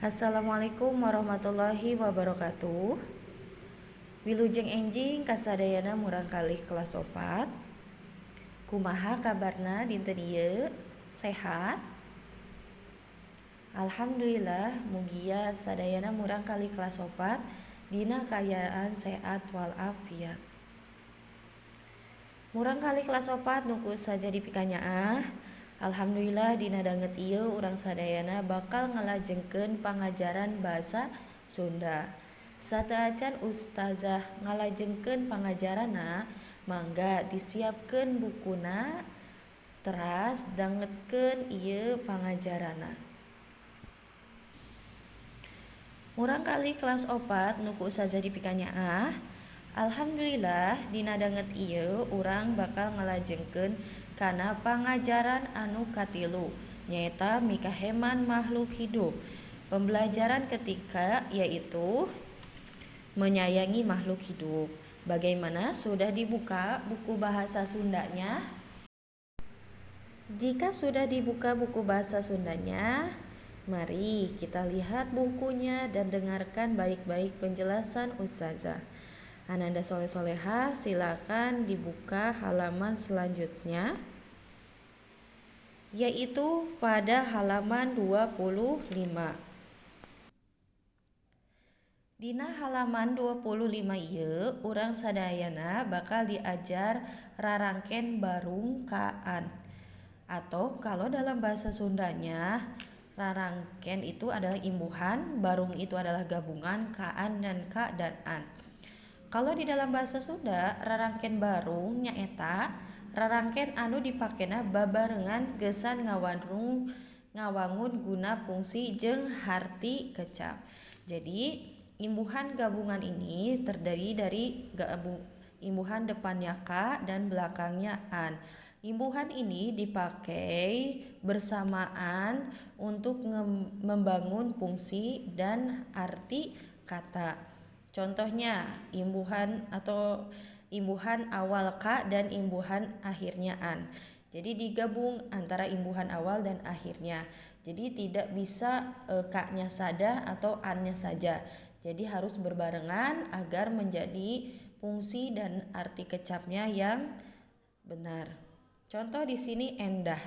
Assalamualaikum warahmatullahi wabarakatuh. Wilujeng enjing kasadayana murangkalih kelas 4. Kumaha kabarna dinten ieu? Sehat? Alhamdulillah mugia sadayana murangkalih kelas 4 dina kaayaan sehat walafiat. Murangkalih kelas 4 nuku saja dipikanyaah. Alhamdulillah dina danget ieu urang sadayana bakal ngalajengkeun pangajaran bahasa Sunda. Sateu acan ustazah ngalajengkeun pangajaranna, mangga disiapkeun bukuna teras dangetkeun ieu pangajaranna. Murangkalih kelas 4 nuku saja dipikanyaah. Alhamdulillah dina danget ieu urang bakal ngalajengkeun kana pangajaran anu katilu, nyaeta mikaheman makhluk hidup. Pembelajaran ketiga yaitu menyayangi makhluk hidup. Bagaimana, sudah dibuka buku bahasa Sundanya? Jika sudah dibuka buku bahasa Sundanya, mari kita lihat bukunya dan dengarkan baik-baik penjelasan ustazah. Ananda Soleh Soleha, silakan dibuka halaman selanjutnya, yaitu pada halaman 25. Dina halaman 25 ieu urang sadayana bakal diajar rarangken barung kaan. Atau kalau dalam bahasa Sundanya, rarangken itu adalah imbuhan, barung itu adalah gabungan kaan dan ka dan an. Kalau di dalam bahasa Sunda, rarangken barung nyaeta rarangken anu dipakena babarengan gesan ngawangun guna fungsi jeung harti kecap. Jadi imbuhan gabungan ini terdiri dari imbuhan depannya ka dan belakangnya an. Imbuhan ini dipakai bersamaan untuk membangun fungsi dan arti kata. Contohnya imbuhan awal ka dan imbuhan akhirnya an. Jadi digabung antara imbuhan awal dan akhirnya. Jadi tidak bisa ka-nya saja atau an-nya saja. Jadi harus berbarengan agar menjadi fungsi dan arti kecapnya yang benar. Contoh di sini endah.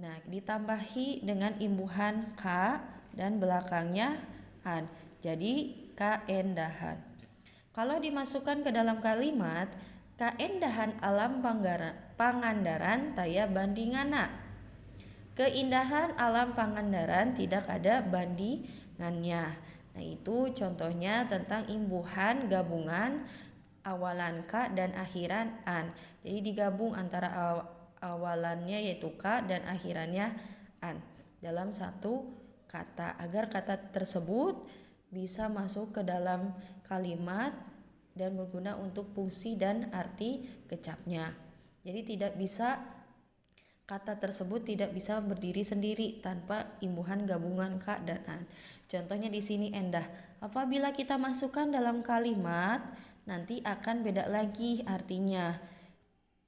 Nah, ditambahi dengan imbuhan ka dan belakangnya an. Jadi kaendahan. Kalau dimasukkan ke dalam kalimat, kaendahan alam Pangandaran taya bandingana. Keindahan alam Pangandaran tidak ada bandingannya. Nah, itu contohnya tentang imbuhan gabungan awalan ka dan akhiran an. Jadi digabung antara awalannya yaitu ka dan akhirannya an dalam satu kata agar kata tersebut bisa masuk ke dalam kalimat dan berguna untuk fungsi dan arti kecapnya. Jadi kata tersebut tidak bisa berdiri sendiri tanpa imbuhan gabungan ka dan an. Contohnya di sini endah. Apabila kita masukkan dalam kalimat, nanti akan beda lagi artinya.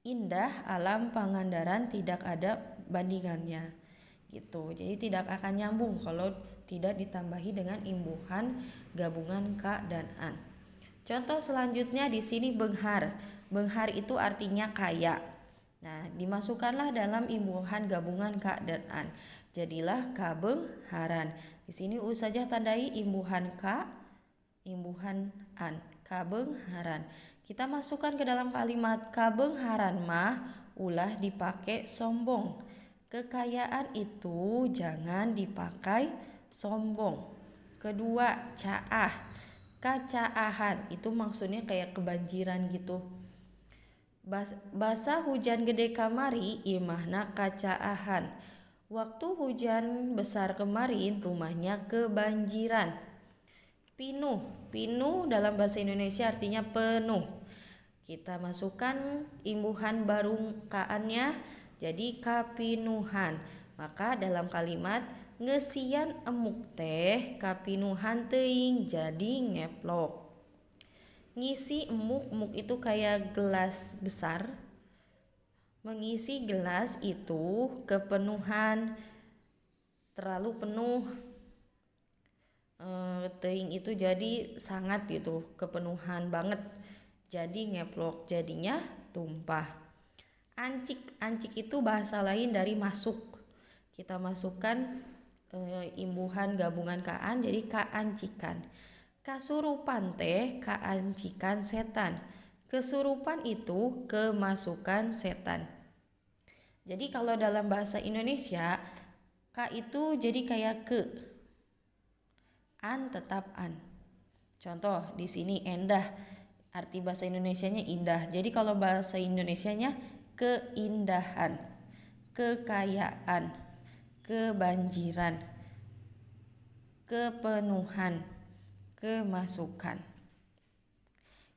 Indah alam Pangandaran tidak ada bandingannya. Gitu. Jadi tidak akan nyambung kalau tidak ditambahi dengan imbuhan gabungan ka dan an. Contoh selanjutnya di sini benghar. Benghar itu artinya kaya. Nah, dimasukkanlah dalam imbuhan gabungan ka dan an. Jadilah kabengharan. Di sini saja tandai imbuhan ka, imbuhan an, kabengharan. Kita masukkan ke dalam kalimat kabengharan mah ulah dipakai sombong. Kekayaan itu jangan dipakai sombong. Kedua, caah. Kacaahan itu maksudnya kayak kebanjiran gitu. Basah hujan gede kamari imahna kacaahan. Waktu hujan besar kemarin rumahnya kebanjiran. Pinuh dalam bahasa Indonesia artinya penuh. Kita masukkan imbuhan barung kaannya jadi kapinuhan. Maka dalam kalimat ngesian emuk teh kapinuhan teuing jadi ngeplok. Ngisi emuk itu kayak gelas besar. Mengisi gelas itu kepenuhan, terlalu penuh. teuing itu jadi sangat gitu, kepenuhan banget. Jadi ngeplok, jadinya tumpah. Ancik, ancik itu bahasa lain dari masuk. Kita masukkan imbuhan gabungan kaan jadi kaancikan. Kasurupan teh kaancikan setan. Kesurupan itu kemasukan setan. Jadi kalau dalam bahasa Indonesia, ka itu jadi kayak ke. An tetap an. Contoh di sini endah. Arti bahasa Indonesianya indah. Jadi kalau bahasa Indonesianya keindahan, kekayaan, kebanjiran, kepenuhan, kemasukan.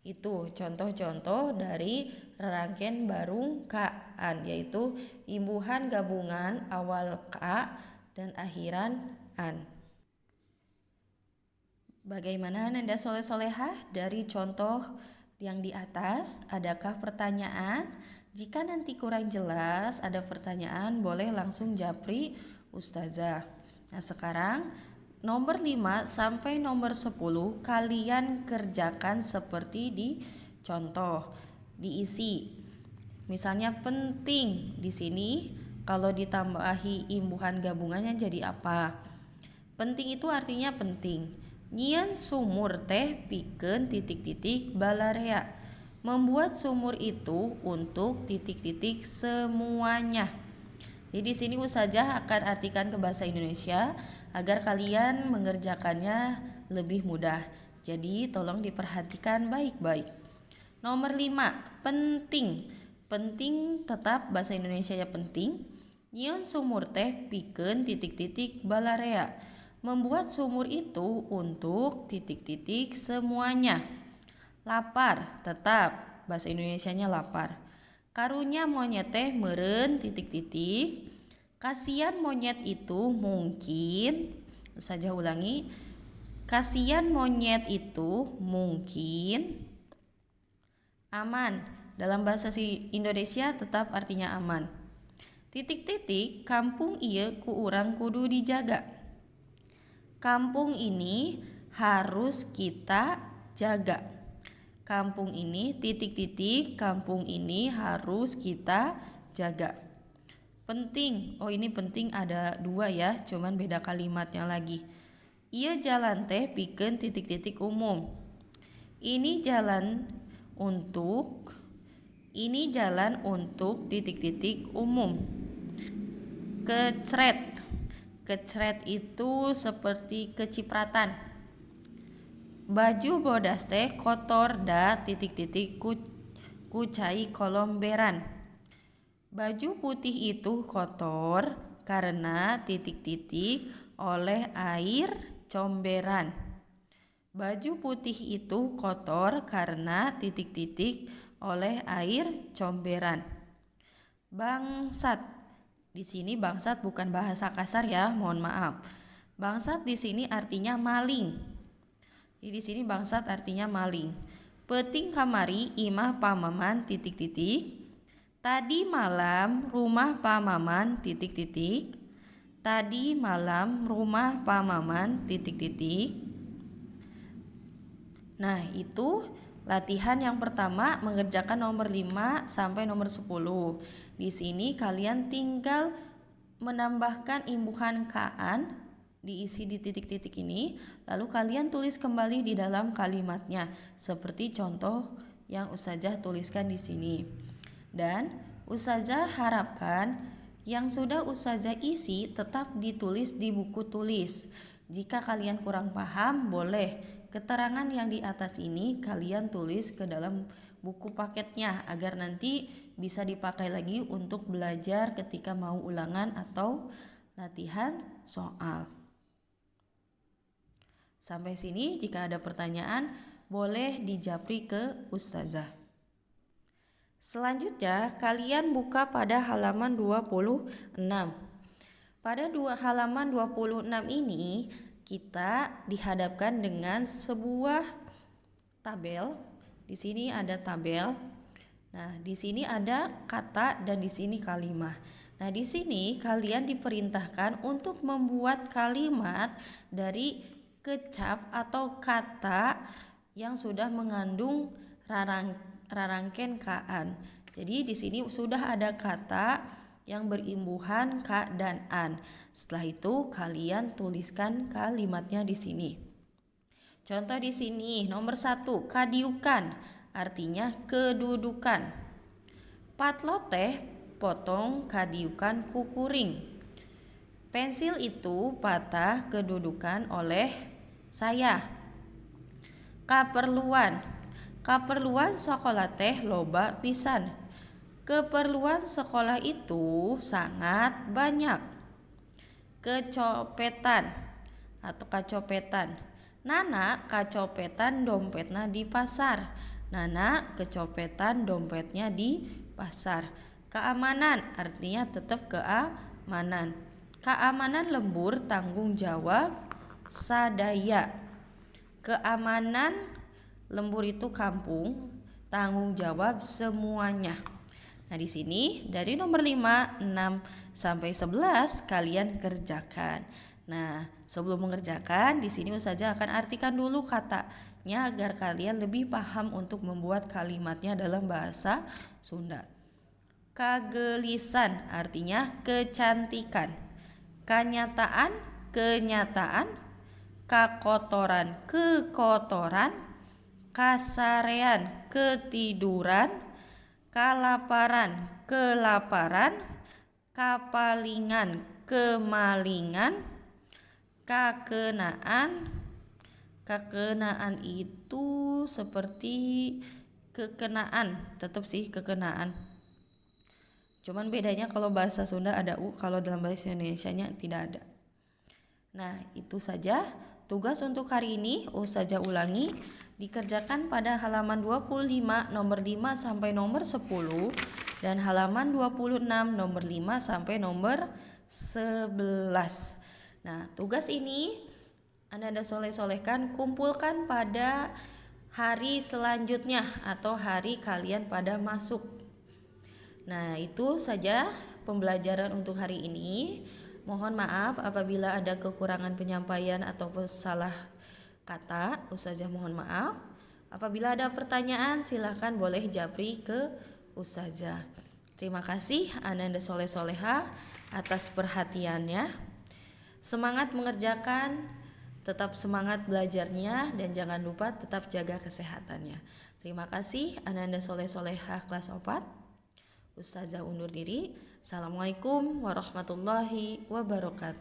Itu contoh-contoh dari rerangken barung kaan, yaitu imbuhan gabungan awal ka dan akhiran an. Bagaimana Nanda soleh-solehah dari contoh yang di atas? Adakah pertanyaan? Jika nanti kurang jelas, ada pertanyaan, boleh langsung japri Ustazah. Nah sekarang nomor 5 sampai nomor 10 kalian kerjakan seperti di contoh. Diisi. Misalnya penting di sini kalau ditambahi imbuhan gabungannya jadi apa? Penting itu artinya penting. Nyian sumur teh pikeun titik-titik balarea. Membuat sumur itu untuk titik-titik semuanya. Jadi di sini Ustazah akan artikan ke bahasa Indonesia agar kalian mengerjakannya lebih mudah. Jadi tolong diperhatikan baik-baik. Nomor 5, penting. Penting tetap bahasa Indonesia ya penting. Nyian sumur teh pikeun titik-titik balarea. Membuat sumur itu untuk titik-titik semuanya. Lapar, tetap bahasa Indonesianya lapar. Karunya monyet teh meureun titik-titik. Kasihan monyet itu mungkin, saja ulangi. Kasihan monyet itu mungkin aman. Dalam bahasa Indonesia tetap artinya aman. Titik-titik kampung ieu ku urang kudu dijaga. Kampung ini harus kita jaga. Kampung ini titik-titik, kampung ini harus kita jaga. Penting, oh ini penting ada 2 ya, cuman beda kalimatnya lagi. Ieu jalan teh pikeun titik-titik umum. Ini jalan untuk titik-titik umum. Kecret. Kecret itu seperti kecipratan. Baju bodas teh kotor da titik-titik kucai kolomberan. Baju putih itu kotor karena titik-titik oleh air comberan. Baju putih itu kotor karena titik-titik oleh air comberan. Bangsat. Di sini bangsat bukan bahasa kasar ya, mohon maaf. Bangsat di sini artinya maling. Jadi di sini bangsat artinya maling. Peuting kamari imah pamaman titik-titik. Tadi malam rumah pamaman titik-titik. Tadi malam rumah pamaman titik-titik. Nah, itu latihan yang pertama mengerjakan nomor 5 sampai nomor 10. Di sini kalian tinggal menambahkan imbuhan kaan diisi di titik-titik ini, lalu kalian tulis kembali di dalam kalimatnya seperti contoh yang Ustazah tuliskan di sini. Dan Ustazah harapkan yang sudah Ustazah isi tetap ditulis di buku tulis. Jika kalian kurang paham, boleh keterangan yang di atas ini kalian tulis ke dalam buku paketnya agar nanti bisa dipakai lagi untuk belajar ketika mau ulangan atau latihan soal. Sampai sini jika ada pertanyaan boleh dijapri ke Ustazah. Selanjutnya kalian buka pada halaman 26. Pada halaman 26 ini kita dihadapkan dengan sebuah tabel. Di sini ada tabel. Nah, di sini ada kata dan di sini kalimat. Nah, di sini kalian diperintahkan untuk membuat kalimat dari kecap atau kata yang sudah mengandung rarangken kaan. Jadi di sini sudah ada kata yang berimbuhan ka dan an. Setelah itu kalian tuliskan kalimatnya di sini. Contoh di sini nomor 1, kadiukan artinya kedudukan. Patloteh potong kadiukan kukuring. Pensil itu patah kedudukan oleh saya. Kaperluan sekolah teh loba pisan. Keperluan sekolah itu sangat banyak. Kecopetan atau kacopetan. Nana kacopetan dompetnya di pasar. Nana kecopetan dompetnya di pasar. Keamanan artinya tetap keamanan. Keamanan lembur tanggung jawab sadaya. Keamanan lembur itu kampung, tanggung jawab semuanya. Nah, di sini dari nomor 5, 6 sampai 11 kalian kerjakan. Nah, sebelum mengerjakan di sini Ustazah akan artikan dulu katanya agar kalian lebih paham untuk membuat kalimatnya dalam bahasa Sunda. Kagelisan artinya kecantikan. Kenyataan, kakotoran, kekotoran, kasarean, ketiduran, kalaparan, kelaparan, kapalingan, kemalingan, kakenaan itu seperti kekenaan, tetap sih kekenaan. Cuman bedanya kalau bahasa Sunda ada u, kalau dalam bahasa Indonesianya tidak ada. Nah, itu saja tugas untuk hari ini. Ustazah ulangi, dikerjakan pada halaman 25 nomor 5 sampai nomor 10 dan halaman 26 nomor 5 sampai nomor 11. Nah, tugas ini Anda soleh-solehkan, kumpulkan pada hari selanjutnya atau hari kalian pada masuk. Nah, itu saja pembelajaran untuk hari ini. Mohon maaf apabila ada kekurangan penyampaian atau salah kata. Ustazah mohon maaf. Apabila ada pertanyaan silahkan boleh japri ke Ustazah. Terima kasih Ananda Soleh Soleha atas perhatiannya. Semangat mengerjakan, tetap semangat belajarnya, dan jangan lupa tetap jaga kesehatannya. Terima kasih Ananda Soleh Soleha kelas 4. Ustazah undur diri. Assalamualaikum warahmatullahi wabarakatuh.